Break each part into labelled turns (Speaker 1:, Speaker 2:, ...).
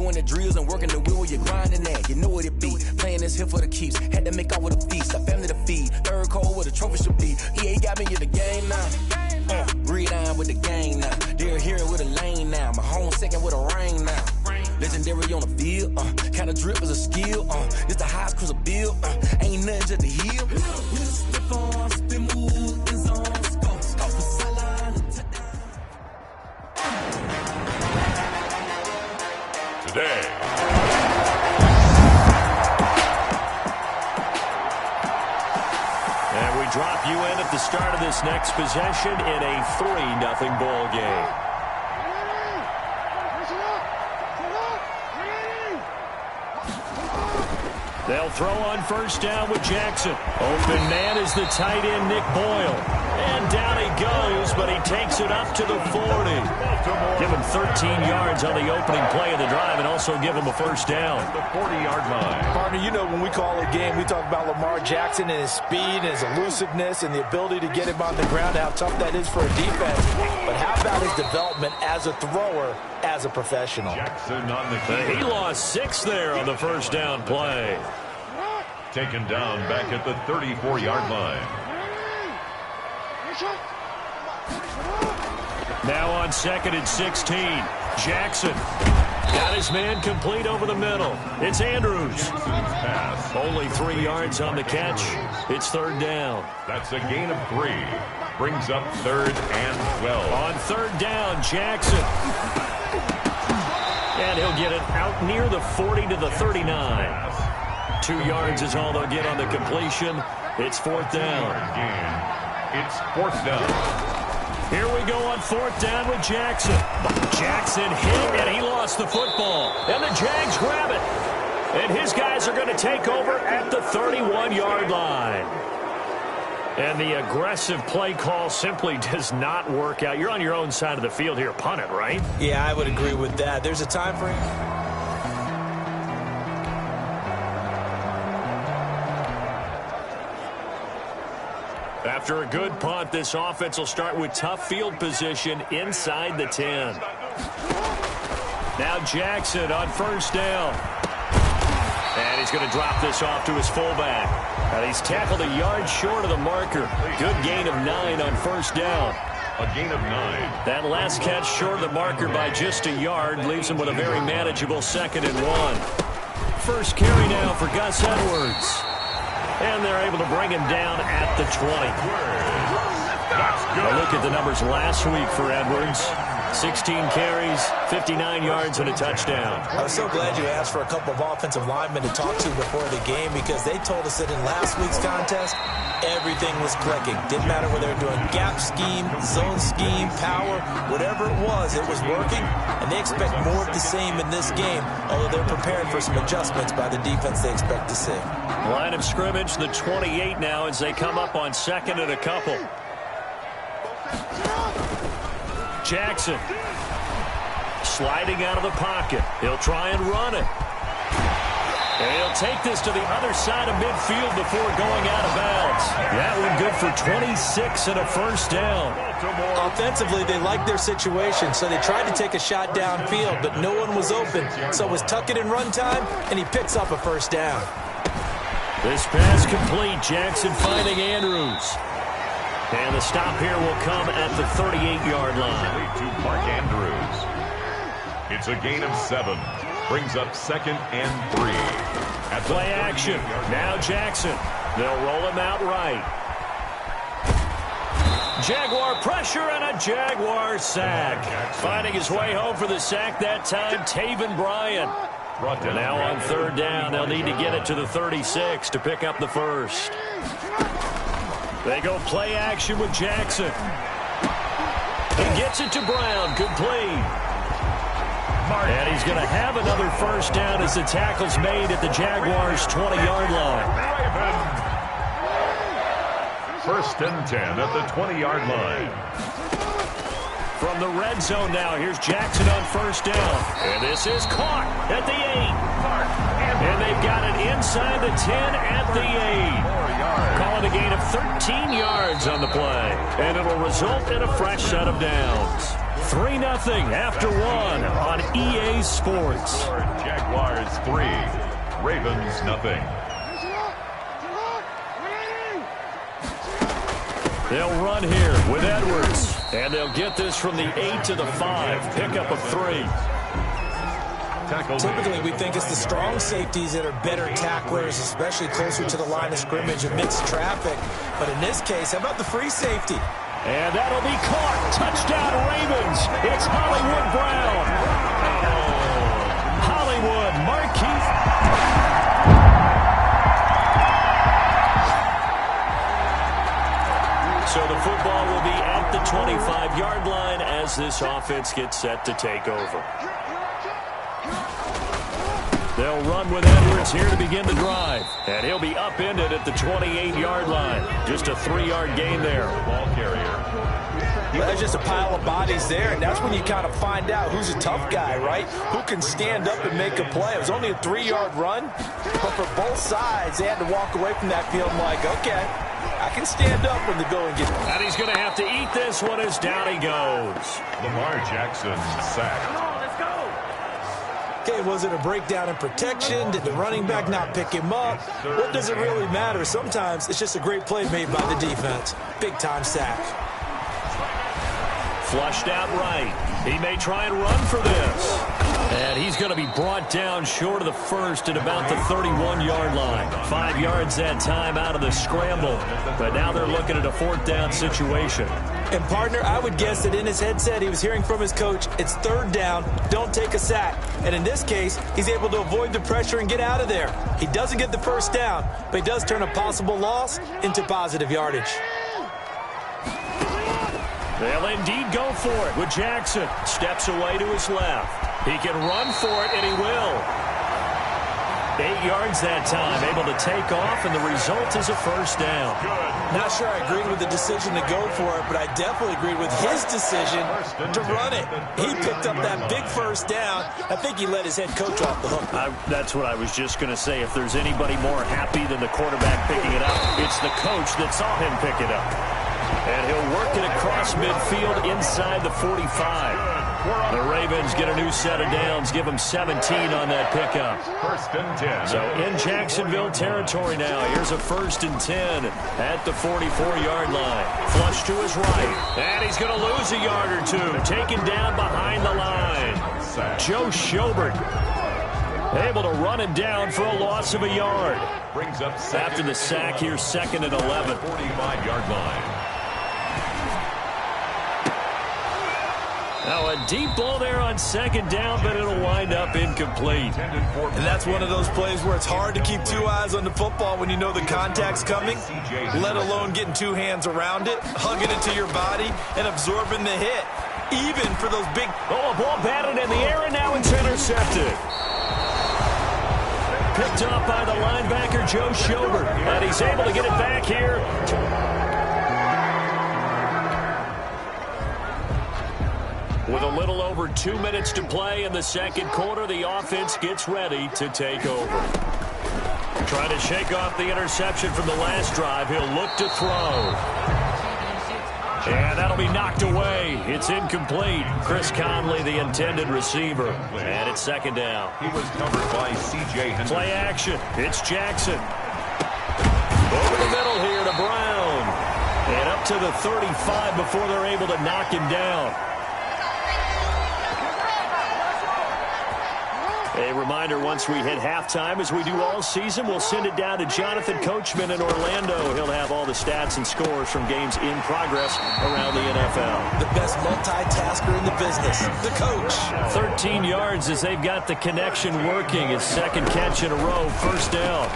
Speaker 1: doing the drills and working the wheel where you're grinding at. You know what it be. Playing this here for the keeps. Had to make out with a feast. A family to feed. Third cold where the trophy should be. EA got me in the game now. Read on with the game now. They're here with a lane now. My home second with a ring now. Legendary on the field. Kind of drip is a skill. It's the highest cruiser bill. Ain't nothing just to heal.
Speaker 2: Today. And we drop you in at the start of this next possession in a 3-0 ball game. They'll throw on first down with Jackson. Open man is the tight end, Nick Boyle. And down he goes, but he takes it up to the 40. Give him 13 yards on the opening play of the drive and also give him a first down.
Speaker 3: The 40-yard line. Partner, you know when we call a game, we talk about Lamar Jackson and his speed and his elusiveness and the ability to get him on the ground, how tough that is for a defense. But how about his development as a thrower, as a professional?
Speaker 2: Jackson on the kick. He lost 6 there on the first down play. Taken down back at the 34-yard line. Now on 2nd and 16. Jackson got his man complete over the middle. It's Andrews. Only 3 yards on the catch. It's 3rd down. That's a gain of 3. Brings up 3rd and 12. On 3rd down, Jackson. And he'll get it out near the 40 to the 39. 2 yards is all they'll get on the completion. It's 4th down. It's 4th down. Here we go on 4th down with Jackson. Jackson hit, and he lost the football. And the Jags grab it. And his guys are going to take over at the 31-yard line. And the aggressive play call simply does not work out. You're on your own side of the field here. Punt it, right?
Speaker 3: Yeah, I would agree with that. There's a time frame.
Speaker 2: After a good punt, this offense will start with tough field position inside the 10. Now Jackson on first down. And he's going to drop this off to his fullback. And he's tackled a yard short of the marker. Good gain of 9 on first down. A gain of 9. That last catch short of the marker by just a yard leaves him with a very manageable 2nd and 1. First carry now for Gus Edwards. And they're able to bring him down at the 20. A look at the numbers last week for Edwards. 16 carries, 59 yards, and a touchdown.
Speaker 3: I was so glad you asked for a couple of offensive linemen to talk to before the game because they told us that in last week's contest, everything was clicking. Didn't matter whether they were doing gap scheme, zone scheme, power, whatever it was working. And they expect more of the same in this game, although they're prepared for some adjustments by the defense they expect to see.
Speaker 2: Line of scrimmage, the 28 now as they come up on 2nd and a couple. Jackson sliding out of the pocket. He'll try and run it. And he'll take this to the other side of midfield before going out of bounds. That one good for 26 and a first down.
Speaker 3: Offensively, they liked their situation, so they tried to take a shot downfield, but no one was open. So it was tuck it in run time, and he picks up a first down.
Speaker 2: This pass complete. Jackson finding Andrews. And the stop here will come at the 38-yard line. To Mark Andrews. It's a gain of 7. Brings up 2nd and 3. At play action. Now Jackson. They'll roll him out right. Jaguar pressure and a Jaguar sack. Finding his way home for the sack that time, Taven Bryan. And now on 3rd down, they'll need to get it to the 36 to pick up the first. They go play action with Jackson. He gets it to Brown. Complete. And he's going to have another first down as the tackle's made at the Jaguars' 20-yard line. 1st and 10 at the 20-yard line. From the red zone now, here's Jackson on first down. And this is caught at the 8. And they've got it inside the 10 at the 8. Calling a gain of 13 yards on the play. And it'll result in a fresh set of downs. 3-0 after one on EA Sports.
Speaker 4: Jaguars 3, Ravens 0.
Speaker 2: They'll run here with Edwards, and they'll get this from the 8 to the 5, pickup of 3.
Speaker 3: Typically, we think it's the strong safeties that are better tacklers, especially closer to the line of scrimmage amidst traffic. But in this case, how about the free safety?
Speaker 2: And that'll be caught. Touchdown, Ravens. It's Hollywood Brown. Hollywood, Marquise. So the football will be at the 25-yard line as this offense gets set to take over. They'll run with Edwards here to begin the drive. And he'll be upended at the 28-yard line. Just a 3-yard gain there.
Speaker 4: Ball carrier.
Speaker 3: Well, there's just a pile of bodies there, and that's when you kind of find out who's a tough guy, right? Who can stand up and make a play. It was only a 3-yard run, but for both sides, they had to walk away from that field like, okay, I can stand up when the going gets.
Speaker 2: And he's going to have to eat this one as down he goes.
Speaker 4: Lamar Jackson sacked.
Speaker 3: Okay, was it a breakdown in protection? Did the running back not pick him up? What does it really matter? Sometimes it's just a great play made by the defense. Big-time sack.
Speaker 2: Flushed out right. He may try and run for this. And he's going to be brought down short of the first at about the 31-yard line. 5 yards that time out of the scramble. But now they're looking at a 4th down situation.
Speaker 3: And, partner, I would guess that in his headset he was hearing from his coach, it's 3rd down, don't take a sack. And in this case, he's able to avoid the pressure and get out of there. He doesn't get the 1st down, but he does turn a possible loss into positive yardage.
Speaker 2: They'll indeed go for it with Jackson. Steps away to his left. He can run for it, and he will. 8 yards that time, able to take off, and the result is a 1st down.
Speaker 3: Not sure I agreed with the decision to go for it, but I definitely agreed with his decision to run it. He picked up that big 1st down. I think he let his head coach off the hook.
Speaker 2: That's what I was just going to say. If there's anybody more happy than the quarterback picking it up, it's the coach that saw him pick it up. And he'll work it across midfield inside the 45. The Ravens get a new set of downs, give them 17 on that pickup.
Speaker 4: 1st and 10.
Speaker 2: So in Jacksonville territory now, here's a 1st and 10 at the 44-yard line. Flush to his right, and he's going to lose a yard or two. Taken down behind the line. Joe Schobert able to run him down for a loss of a yard.
Speaker 4: Brings up
Speaker 2: after the sack here, 2nd and 11.
Speaker 4: 45-yard line.
Speaker 2: Now a deep ball there on 2nd down, but it'll wind up incomplete.
Speaker 3: And that's one of those plays where it's hard to keep 2 eyes on the football when you know the contact's coming, let alone getting 2 hands around it, hugging it to your body, and absorbing the hit, even for those big...
Speaker 2: Oh, a ball batted in the air, and now it's intercepted. Picked up by the linebacker, Joe Schobert, and he's able to get it back here. With a little over 2 minutes to play in the 2nd quarter, the offense gets ready to take over. Trying to shake off the interception from the last drive. He'll look to throw. And that'll be knocked away. It's incomplete. Chris Conley, the intended receiver. And it's 2nd down.
Speaker 4: He was covered by C.J. Henderson.
Speaker 2: Play action. It's Jackson. Over the middle here to Brown. And up to the 35 before they're able to knock him down. A reminder, once we hit halftime, as we do all season, we'll send it down to Jonathan Coachman in Orlando. He'll have all the stats and scores from games in progress around the NFL.
Speaker 3: The best multitasker in the business, the coach.
Speaker 2: 13 yards as they've got the connection working. His 2nd catch in a row, 1st down.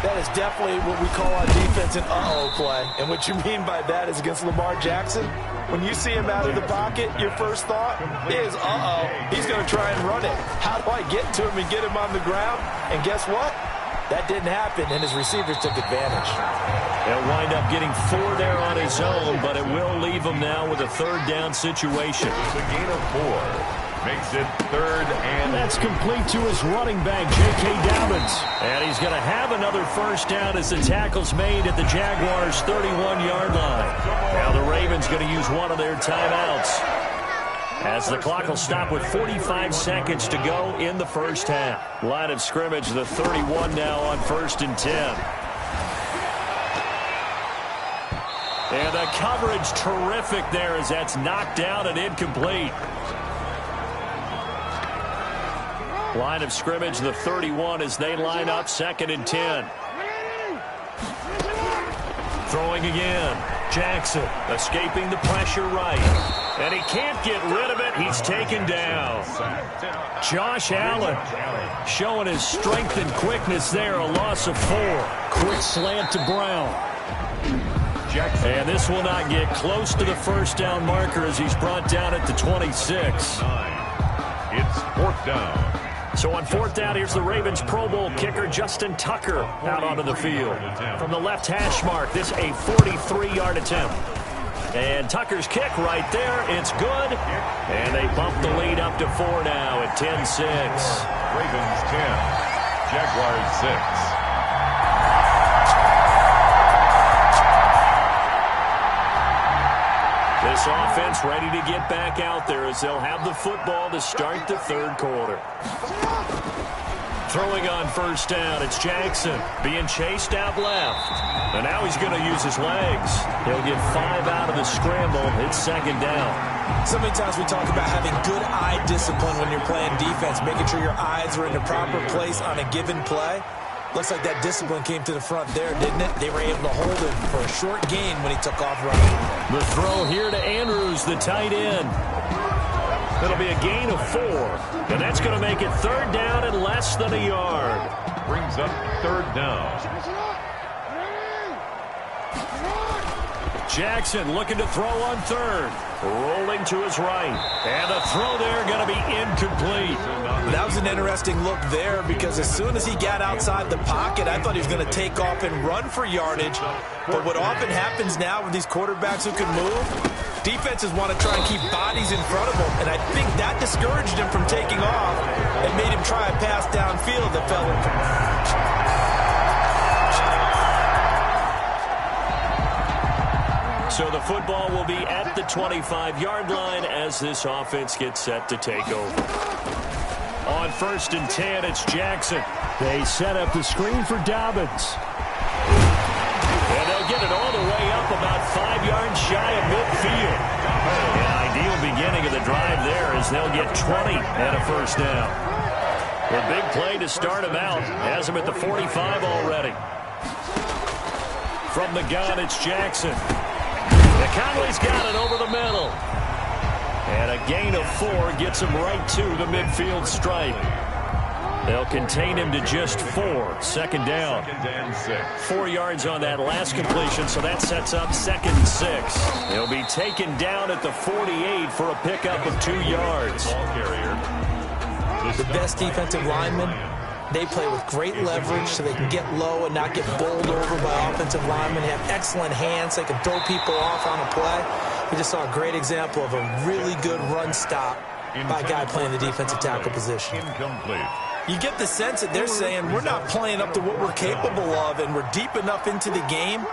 Speaker 3: That is definitely what we call on defense an uh-oh play. And what you mean by that is against Lamar Jackson, when you see him out of the pocket, your first thought is, uh-oh, he's going to try and run it. How do I get to him and get him on the ground? And guess what? That didn't happen, and his receivers took advantage.
Speaker 2: He'll wind up getting 4 there on his own, but it will leave him now with a 3rd down situation.
Speaker 4: It's a gain of 4. Makes it 3rd and...
Speaker 2: That's complete to his running back, J.K. Dobbins. And he's going to have another 1st down as the tackle's made at the Jaguars' 31-yard line. Now the Ravens going to use one of their timeouts. as the clock will stop with 45 seconds to go in the first half. Line of scrimmage, the 31 now on 1st and 10. And the coverage terrific there as that's knocked down and incomplete. Line of scrimmage, the 31 as they line up 2nd and 10. Throwing again. Jackson escaping the pressure right. And he can't get rid of it. He's taken down. Josh Allen showing his strength and quickness there. A loss of 4. Quick slant to Brown. And this will not get close to the first down marker as he's brought down at the 26.
Speaker 4: It's 4th down.
Speaker 2: So on 4th down, here's the Ravens Pro Bowl kicker Justin Tucker out onto the field. From the left hash mark, this a 43-yard attempt. And Tucker's kick right there. It's good. And they bump the lead up to 4 now at 10-6.
Speaker 4: Ravens 10, Jaguars 6.
Speaker 2: This offense ready to get back out there as they'll have the football to start the 3rd quarter. Throwing on 1st down, it's Jackson being chased out left. And now he's going to use his legs. He'll get 5 out of the scramble. It's 2nd down.
Speaker 3: So many times we talk about having good eye discipline when you're playing defense, making sure your eyes are in the proper place on a given play. Looks like that discipline came to the front there, didn't it? They were able to hold him for a short gain when he took off running.
Speaker 2: The throw here to Andrews, the tight end. It'll be a gain of 4. And that's going to make it 3rd down and less than a yard.
Speaker 4: Brings up 3rd down.
Speaker 2: Jackson looking to throw on 3rd. Rolling to his right. And the throw there going to be incomplete.
Speaker 3: That was an interesting look there because as soon as he got outside the pocket, I thought he was going to take off and run for yardage. But what often happens now with these quarterbacks who can move, defenses want to try and keep bodies in front of them. And I think that discouraged him from taking off and made him try a pass downfield that fell incomplete.
Speaker 2: So the football will be at the 25-yard line as this offense gets set to take over. On 1st and 10, it's Jackson. They set up the screen for Dobbins. And they'll get it all the way up about 5 yards shy of midfield. An ideal beginning of the drive there as they'll get 20 and a 1st down. A big play to start him out. Has him at the 45 already. From the gun, it's Jackson. Conley's got it over the middle. And a gain of 4 gets him right to the midfield stripe. They'll contain him to just 4. 2nd down.
Speaker 4: 2nd and 6.
Speaker 2: 4 yards on that last completion, so that sets up 2nd and 6. He'll be taken down at the 48 for a pickup of 2 yards.
Speaker 4: Ball carrier.
Speaker 3: The best defensive linemen, they play with great leverage so they can get low and not get bowled over by offensive linemen. They have excellent hands. They can throw people off on a play. We just saw a great example of a really good run stop by a guy playing the defensive tackle position.
Speaker 4: Incomplete.
Speaker 3: You get the sense that they're saying we're not playing up to what we're capable of, and we're deep enough into the game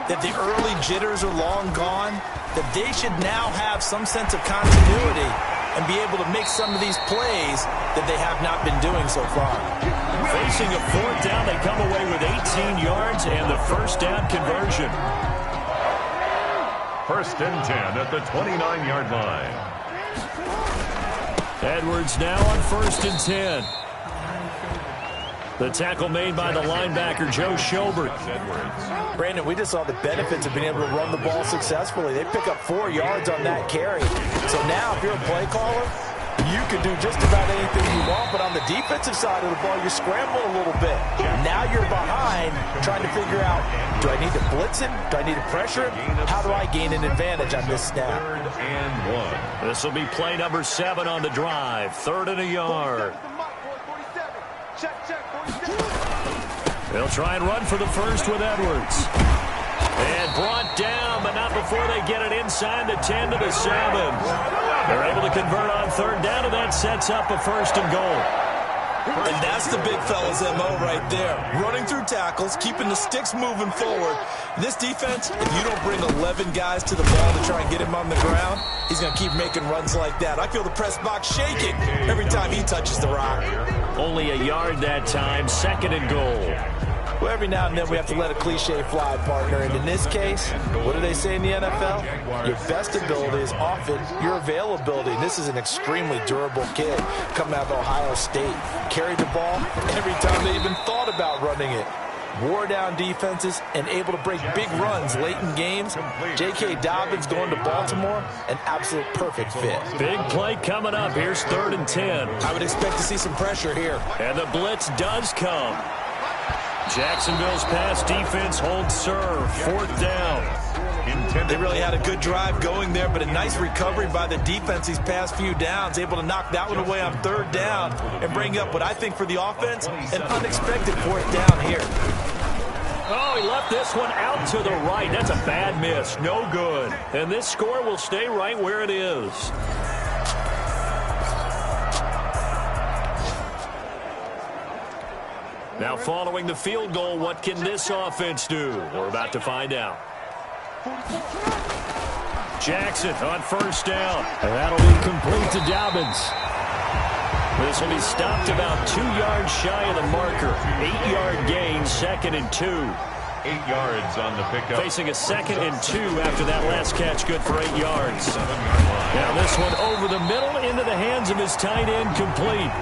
Speaker 3: that the early jitters are long gone, that they should now have some sense of continuity and be able to make some of these plays that they have not been doing so far.
Speaker 2: Facing a 4th down, they come away with 18 yards and the 1st down conversion.
Speaker 4: 1st and 10 at the 29-yard line.
Speaker 2: Edwards now on 1st and 10. The tackle made by the linebacker, Joe Schobert.
Speaker 3: Brandon, we just saw the benefits of being able to run the ball successfully. They pick up 4 yards on that carry. So now, if you're a play caller, you can do just about anything you want. But on the defensive side of the ball, you're scrambling a little bit. Now you're behind, trying to figure out, do I need to blitz him? Do I need to pressure him? How do I gain an advantage on this snap?
Speaker 4: 3rd and 1.
Speaker 2: This will be play number 7 on the drive. 3rd and a yard. They'll try and run for the first with Edwards. And brought down, but not before they get it inside the 10 to the 7. They're able to convert on 3rd down, and that sets up a 1st and goal.
Speaker 3: And that's the big fella's MO right there. Running through tackles, keeping the sticks moving forward. This defense, if you don't bring 11 guys to the ball to try and get him on the ground, he's going to keep making runs like that. I feel the press box shaking every time he touches the rock.
Speaker 2: Only a yard that time, 2nd and goal.
Speaker 3: Well, every now and then we have to let a cliche fly, partner. And in this case, what do they say in the NFL? Your best ability is often your availability. And this is an extremely durable kid coming out of Ohio State. Carried the ball every time they even thought about running it. Wore down defenses and able to break big runs late in games. J.K. Dobbins going to Baltimore, an absolute perfect fit.
Speaker 2: Big play coming up. Here's 3rd and 10.
Speaker 3: I would expect to see some pressure here.
Speaker 2: And the blitz does come. Jacksonville's pass defense holds serve. 4th down.
Speaker 3: They really had a good drive going there, but a nice recovery by the defense these past few downs, able to knock that one away on 3rd down and bring up what I think for the offense, an unexpected 4th down here.
Speaker 2: Oh, he left this one out to the right. That's a bad miss. No good. And this score will stay right where it is. Now following the field goal, what can this offense do? We're about to find out. Jackson on 1st down. And that'll be complete to Dobbins. This will be stopped about 2 yards shy of the marker. 8-yard gain, 2nd and 2.
Speaker 4: 8 yards on the pickup.
Speaker 2: Facing a 2nd and 2 after that last catch, good for 8 yards. Now this one over the middle into the hands of his tight end, complete.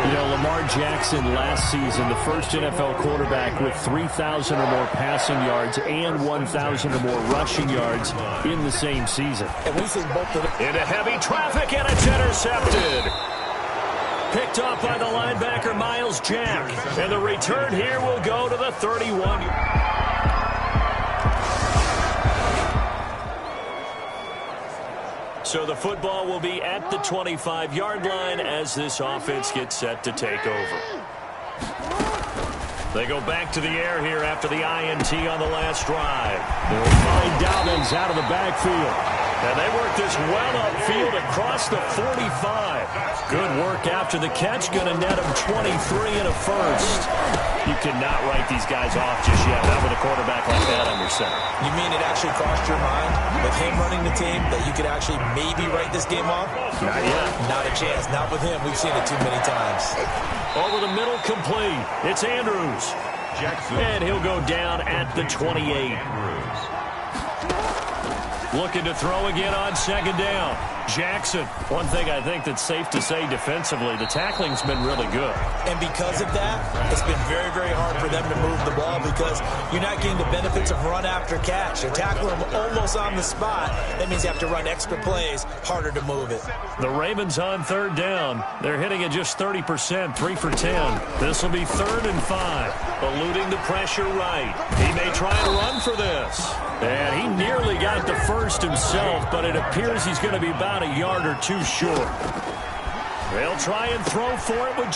Speaker 2: You know, Lamar Jackson last season, the first NFL quarterback with 3,000 or more passing yards and 1,000 or more rushing yards in the same season.
Speaker 3: And we've seen both of them.
Speaker 2: Into heavy traffic, and it's intercepted. Picked off by the linebacker, Miles Jack. And the return here will go to the 31. So the football will be at the 25-yard line as this offense gets set to take over. They go back to the air here after the INT on the last drive. They'll find Dobbins out of the backfield. And they work this well upfield across the 45. Good work after the catch. Going to net them 23 and a first. You cannot write these guys off just yet. Not with a quarterback like that under center.
Speaker 3: You mean it actually crossed your mind with him running the team that you could actually maybe write this game off?
Speaker 2: Not yet.
Speaker 3: Not a chance. Not with him. We've seen it too many times.
Speaker 2: Over the middle, complete. It's Andrews.
Speaker 4: Jackson.
Speaker 2: And he'll go down at the 28. Looking to throw again on 2nd down. Jackson. One thing I think that's safe to say defensively, the tackling's been really good.
Speaker 3: And because of that, it's been very, very hard for them to move the ball because you're not getting the benefits of run after catch. They're tackling them almost on the spot. That means you have to run extra plays, harder to move it.
Speaker 2: The Ravens on 3rd down. They're hitting at just 30%, 3 for 10. This will be 3rd and 5. Eluding the pressure right. He may try and run for this. And he nearly got the first himself, but it appears he's going to be about a yard or two short. They'll try and throw for it with